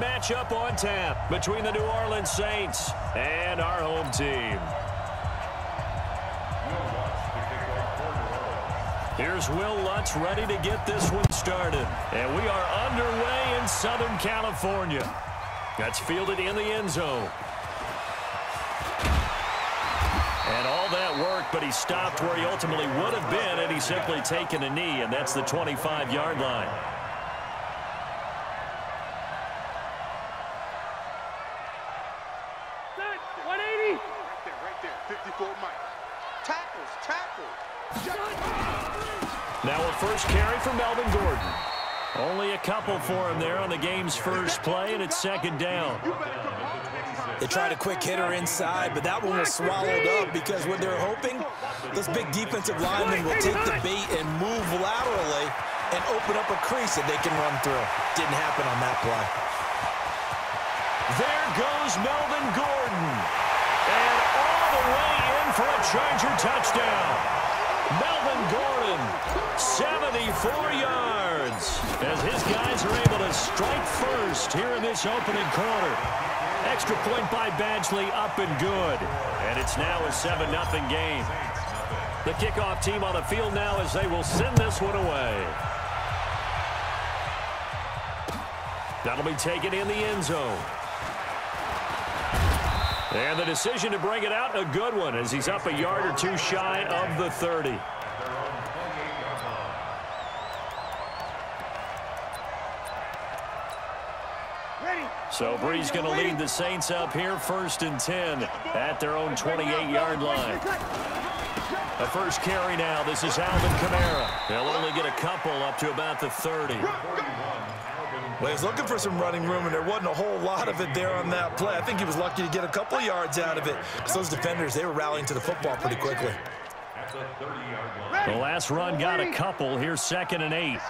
matchup on tap between the New Orleans Saints and our home team. Here's Will Lutz ready to get this one started. And we are underway in Southern California. That's fielded in the end zone. And all that work, but he stopped where he ultimately would have been, and he's simply taken a knee, and that's the 25-yard line. Right there, 54 Mike. Tackle. Now a first carry for Melvin Gordon. Only a couple for him there on the game's first play, and it's second down. They tried a quick hitter inside, but that one was swallowed up because what they're hoping, this big defensive lineman will take the bait and move laterally and open up a crease that they can run through. Didn't happen on that play. There goes Melvin Gordon. And all the way in for a Charger touchdown. Melvin Gordon, 74 yards, as his guys are able to strike first here in this opening quarter. Extra point by Badgley, up and good. And it's now a 7-0 game. The kickoff team on the field now as they will send this one away. That'll be taken in the end zone. And the decision to bring it out, a good one, as he's up a yard or two shy of the 30. So Bree's going to lead the Saints up here, 1st and 10 at their own 28-yard line. A first carry now. This is Alvin Kamara. They'll only get a couple up to about the 30. Well, he's looking for some running room, and there wasn't a whole lot of it there on that play. I think he was lucky to get a couple of yards out of it, because those defenders, they were rallying to the football pretty quickly. The last run got a couple. Here's 2nd and 8.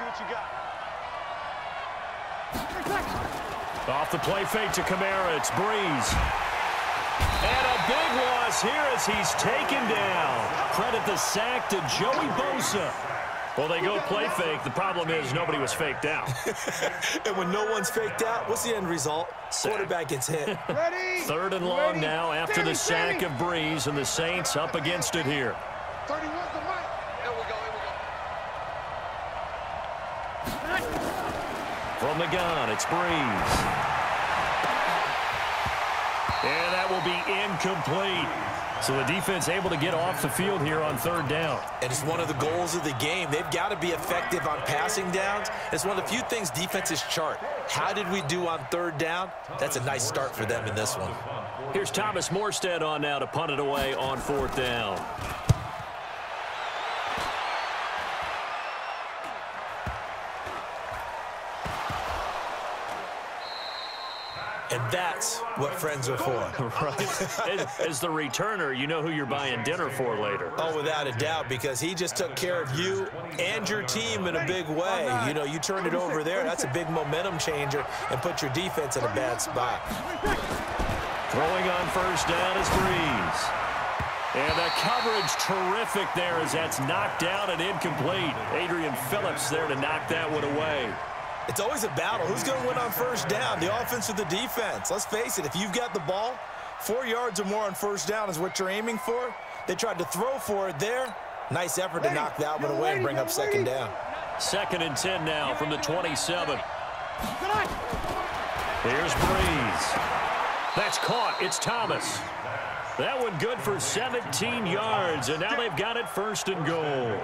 Off the play fake to Kamara. It's Breeze. And a big loss here as he's taken down. Credit the sack to Joey Bosa. Well, they go play fake. The problem is nobody was faked out. And when no one's faked out, what's the end result? Quarterback gets hit. 3rd and long now after the sack of Breeze, and the Saints up against it here. 31's the mic. Here we go. From the gun, it's Breeze. And that will be incomplete. So the defense able to get off the field here on 3rd down. And it's one of the goals of the game. They've got to be effective on passing downs. It's one of the few things defenses chart. How did we do on 3rd down? That's a nice start for them in this one. Here's Thomas Morstead on now to punt it away on 4th down. And that's what friends are for. Right. As the returner, you know who you're buying dinner for later. Oh, without a doubt, because he just took care of you and your team in a big way. You know, you turned it over there. That's a big momentum changer and put your defense in a bad spot. Throwing on 1st down is Breeze. And the coverage terrific there as that's knocked down and incomplete. Adrian Phillips there to knock that one away. It's always a battle. Who's going to win on 1st down, the offense or the defense? Let's face it, if you've got the ball, 4 yards or more on 1st down is what you're aiming for. They tried to throw for it there. Nice effort to knock that one away and bring up 2nd down. 2nd and 10 now from the 27. Here's Breeze. That's caught. It's Thomas. That one good for 17 yards, and now they've got it 1st and goal.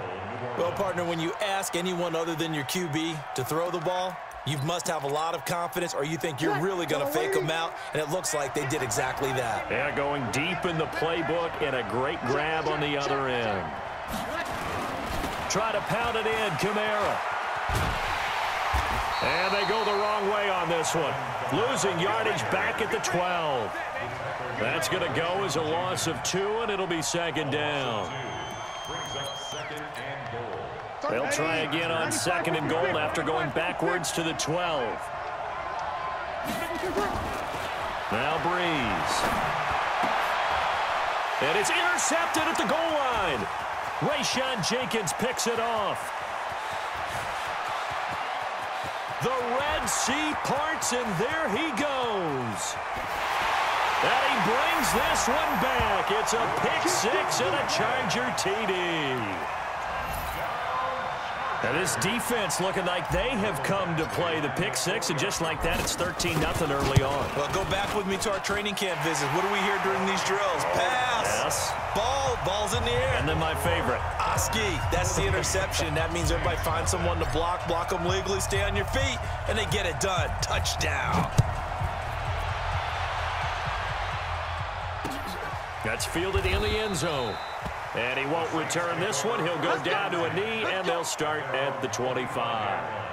Well, partner, when you ask anyone other than your QB to throw the ball, you must have a lot of confidence, or you think you're really going to fake them out, and it looks like they did exactly that. Yeah, going deep in the playbook and a great grab on the other end. Try to pound it in, Kamara. And they go the wrong way on this one. Losing yardage back at the 12. That's going to go as a loss of 2, and it'll be 2nd down. They'll try again on 2nd and goal after going backwards to the 12. Now Breeze. And it's intercepted at the goal line. Rayshawn Jenkins picks it off. The Red Sea parts, and there he goes. And he brings this one back. It's a pick-6 and a Charger TD. And this defense looking like they have come to play the pick-6, and just like that, it's 13-0 early on. Well, go back with me to our training camp visit. What do we hear during these drills? Pass. Yes. Ball's in the air. And then my favorite. Oski, that's the interception. That means everybody finds someone to block them legally, stay on your feet, and they get it done. Touchdown. That's fielded in the end zone. And he won't return this one. He'll go down to a knee, and they'll start at the 25.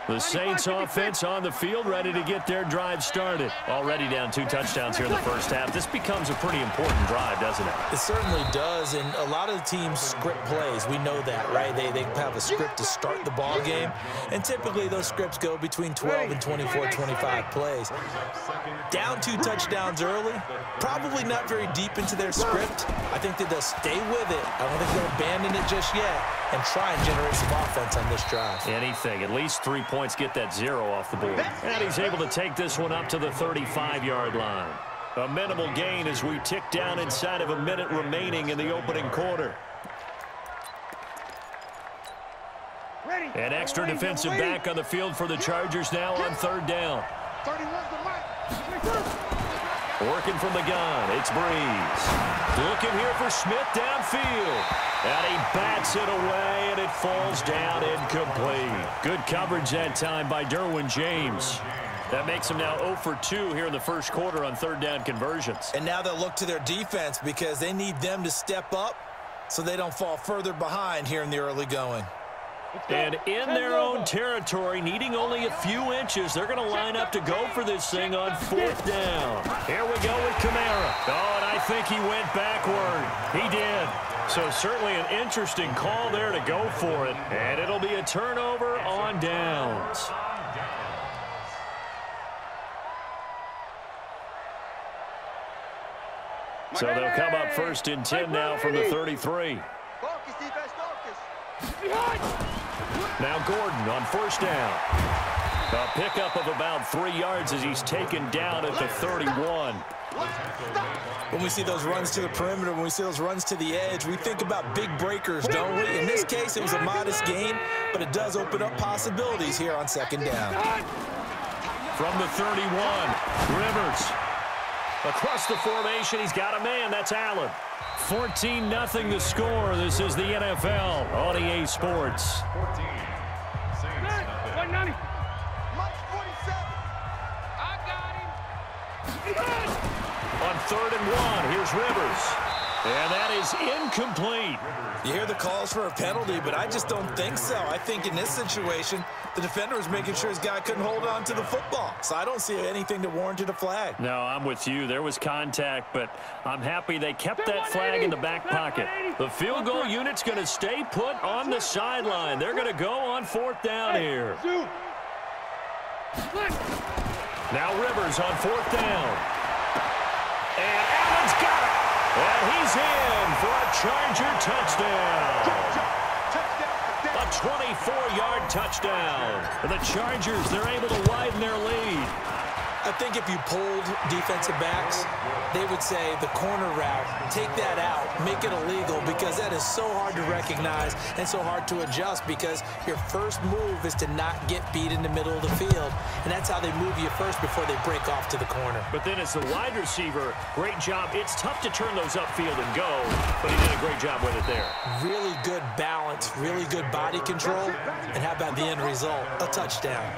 The Saints offense on the field, ready to get their drive started. Already down 2 touchdowns here in the first half. This becomes a pretty important drive, doesn't it? It certainly does, and a lot of the teams script plays. We know that, right? They have a script to start the ball game, and typically those scripts go between 12 and 24, 25 plays. Down 2 touchdowns early, probably not very deep into their script. I think that they'll stay with it. I don't think they'll abandon it just yet and try and generate some offense on this drive. Anything, at least 3 points, get that 0 off the board. And he's able to take this one up to the 35-yard line. A minimal gain as we tick down inside of a minute remaining in the opening quarter. An extra defensive back on the field for the Chargers now on 3rd down. Working from the gun, it's Breeze. Looking here for Smith downfield. And he bats it away, and it falls down incomplete. Good coverage that time by Derwin James. That makes him now 0 for 2 here in the first quarter on 3rd down conversions. And now they'll look to their defense because they need them to step up so they don't fall further behind here in the early going. And in their own territory, needing only a few inches, they're going to line up to go for this thing on 4th down. Here we go with Kamara. Oh, and I think he went backward. He did. So certainly an interesting call there to go for it. And it'll be a turnover on downs. So they'll come up 1st and 10 now from the 33. Now Gordon on 1st down. A pickup of about 3 yards as he's taken down at the 31. When we see those runs to the perimeter, when we see those runs to the edge, we think about big breakers, don't we? In this case, it was a modest gain, but it does open up possibilities here on 2nd down. From the 31, Rivers. Across the formation, he's got a man. That's Allen. 14-0 the score. This is the NFL on EA Sports. 190. Mike 47. I got him. On 3rd and 1, here's Rivers. And that is incomplete. You hear the calls for a penalty, but I just don't think so. I think in this situation, the defender was making sure his guy couldn't hold on to the football. So I don't see anything that warranted a flag. No, I'm with you. There was contact, but I'm happy they kept that flag in the back pocket. The field goal unit's going to stay put on the sideline. They're going to go on 4th down here. Now Rivers on 4th down. And Allen's got it. And he's in for a Charger touchdown. A 24-yard touchdown. The Chargers, they're able to widen their lead. I think if you polled defensive backs, they would say the corner route, take that out, make it illegal, because that is so hard to recognize and so hard to adjust, because your first move is to not get beat in the middle of the field, and that's how they move you first before they break off to the corner. But then as the wide receiver, great job. It's tough to turn those upfield and go, but he did a great job with it there. Really good balance, really good body control, and how about the end result? A touchdown.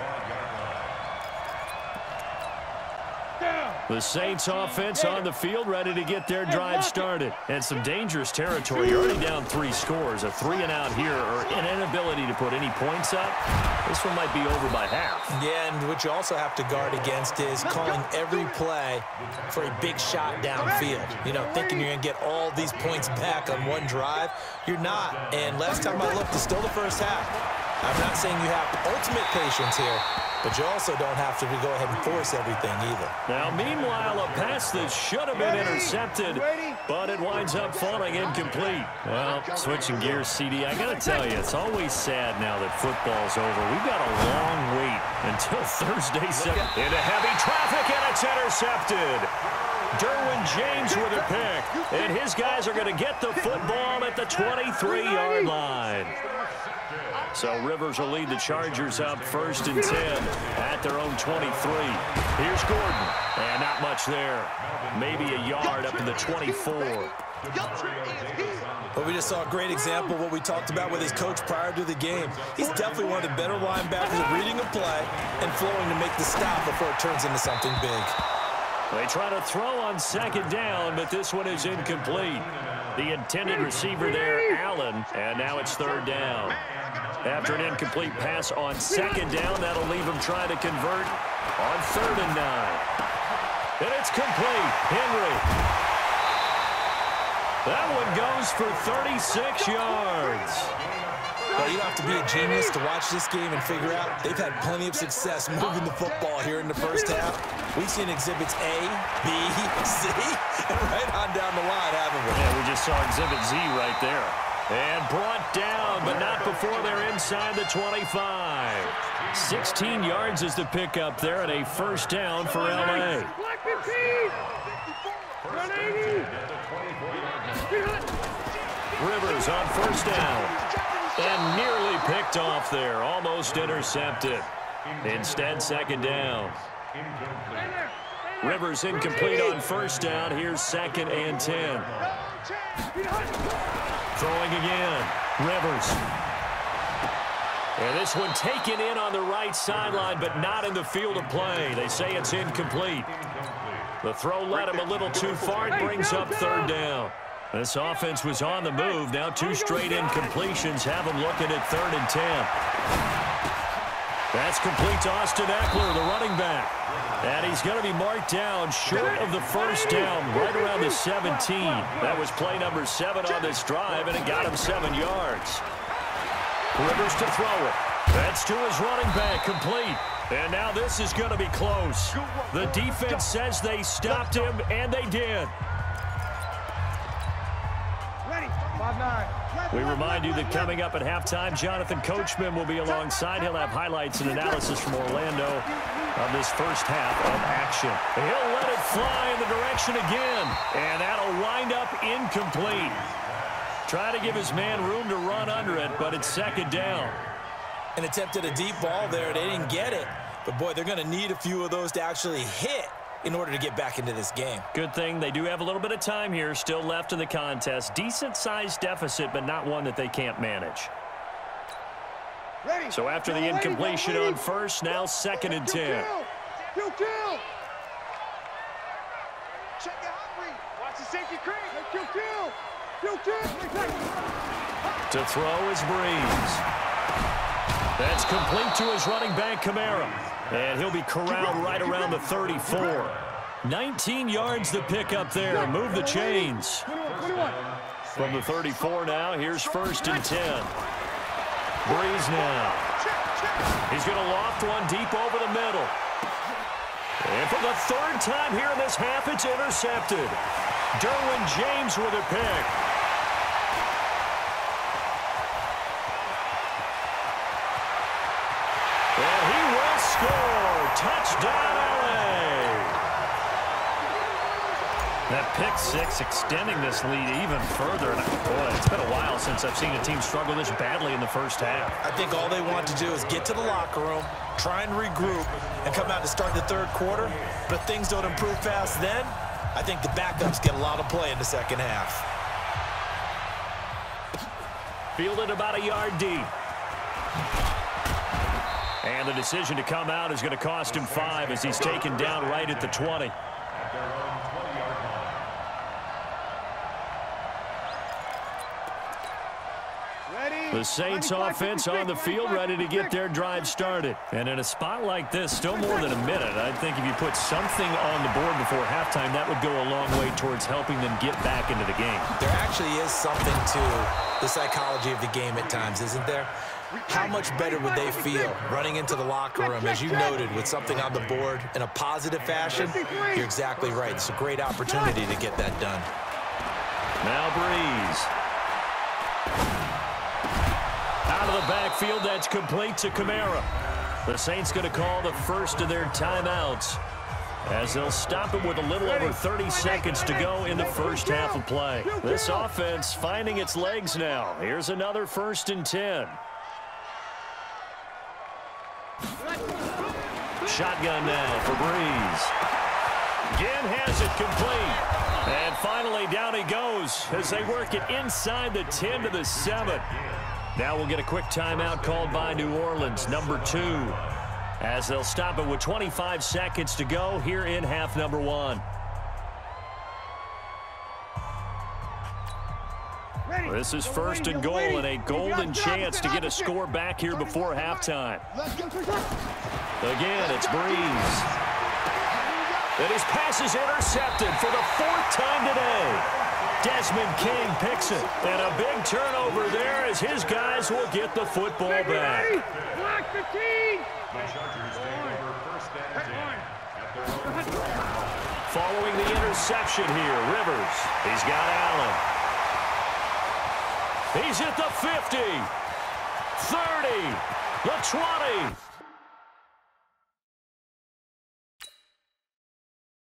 The Saints offense on the field, ready to get their drive started. And some dangerous territory. You're already down 3 scores. A 3-and-out here, or an inability to put any points up. This one might be over by half. Yeah, and what you also have to guard against is calling every play for a big shot downfield. You know, thinking you're going to get all these points back on one drive. You're not. And last time I looked, it's still the first half. I'm not saying you have ultimate patience here, but you also don't have to go ahead and force everything either. Now, meanwhile, a pass that should have been intercepted but it winds up falling incomplete. Well, switching gears, CD, I got to tell you, it's always sad now that football's over. We've got a long wait until Thursday. Into heavy traffic, and it's intercepted. Derwin James with a pick, and his guys are going to get the football at the 23-yard line. So Rivers will lead the Chargers up 1st and 10 at their own 23. Here's Gordon, and not much there. Maybe a yard up to the 24. But we just saw a great example of what we talked about with his coach prior to the game. He's definitely one of the better linebackers at reading a play and flowing to make the stop before it turns into something big. They try to throw on 2nd down, but this one is incomplete. The intended receiver there, Allen, and now it's 3rd down. After an incomplete pass on 2nd down, that'll leave him trying to convert on 3rd and 9. And it's complete. Henry. That one goes for 36 yards. Well, you don't have to be a genius to watch this game and figure out they've had plenty of success moving the football here in the first half. We've seen exhibits A, B, C, and right on down the line, haven't we? Yeah, we just saw exhibit Z right there. And brought down, but not before they're inside the 25. 16 yards is the pickup there, and a 1st down for L.A. Rivers on 1st down. And nearly picked off there. Almost intercepted. Instead, 2nd down. Rivers incomplete on 1st down. Here's 2nd and 10. Throwing again. Rivers. And this one taken in on the right sideline, but not in the field of play. They say it's incomplete. The throw led him a little too far. It brings up 3rd down. This offense was on the move. Now 2 straight incompletions have them looking at 3rd and 10. That's complete to Austin Eckler, the running back. And he's going to be marked down short of the 1st down, right around the 17. That was play number 7 on this drive, and it got him 7 yards. Rivers to throw it. That's to his running back, complete. And now this is going to be close. The defense says they stopped him, and they did. We remind you that coming up at halftime, Jonathan Coachman will be alongside. He'll have highlights and analysis from Orlando on this first half of action. He'll let it fly in the direction again, and that'll wind up incomplete. Try to give his man room to run under it, but it's 2nd down. And attempted a deep ball there. They didn't get it. But, boy, they're going to need a few of those to actually hit in order to get back into this game. Good thing they do have a little bit of time here still left in the contest. Decent-sized deficit, but not one that they can't manage. So after the incompletion on 1st, now 2nd and 10. To throw is Breeze. That's complete to his running back, Kamara. And he'll be corralled right around the 34. 19 yards the pickup there. Move the chains. From the 34 now, here's 1st and 10. Breeze now. He's going to loft one deep over the middle. And for the 3rd time here in this half, it's intercepted. Derwin James with a pick. And he will score. Touchdown, LA. That pick 6 extending this lead even further. And boy, it's been a while since I've seen a team struggle this badly in the first half. I think all they want to do is get to the locker room, try and regroup, and come out to start the 3rd quarter. But if things don't improve fast then, I think the backups get a lot of play in the 2nd half. Fielded about a yard deep. And the decision to come out is going to cost him 5 as he's taken down right at the 20. The Saints offense on the field ready to get their drive started. And in a spot like this, still more than a minute, I think if you put something on the board before halftime, that would go a long way towards helping them get back into the game. There actually is something to the psychology of the game at times, isn't there? How much better would they feel running into the locker room, as you noted, with something on the board in a positive fashion? You're exactly right. It's a great opportunity to get that done. Now Breeze. Out of the backfield, that's complete to Kamara. The Saints going to call the first of their timeouts as they'll stop it with a little over 30 seconds to go in the first half of play. This offense finding its legs now. Here's another 1st and 10. Shotgun now for Breeze. Again has it complete. And finally down he goes as they work it inside the 10 to the 7. Now we'll get a quick timeout called by New Orleans, number 2. As they'll stop it with 25 seconds to go here in half number 1. This is 1st and goal and a golden chance to get a score back here before halftime. Again, it's Breeze. And his pass is intercepted for the 4th time today. Desmond King picks it. And a big turnover there as his guys will get the football back. Block 15. Following the interception here, Rivers. He's got Allen. He's at the 50, 30, the 20.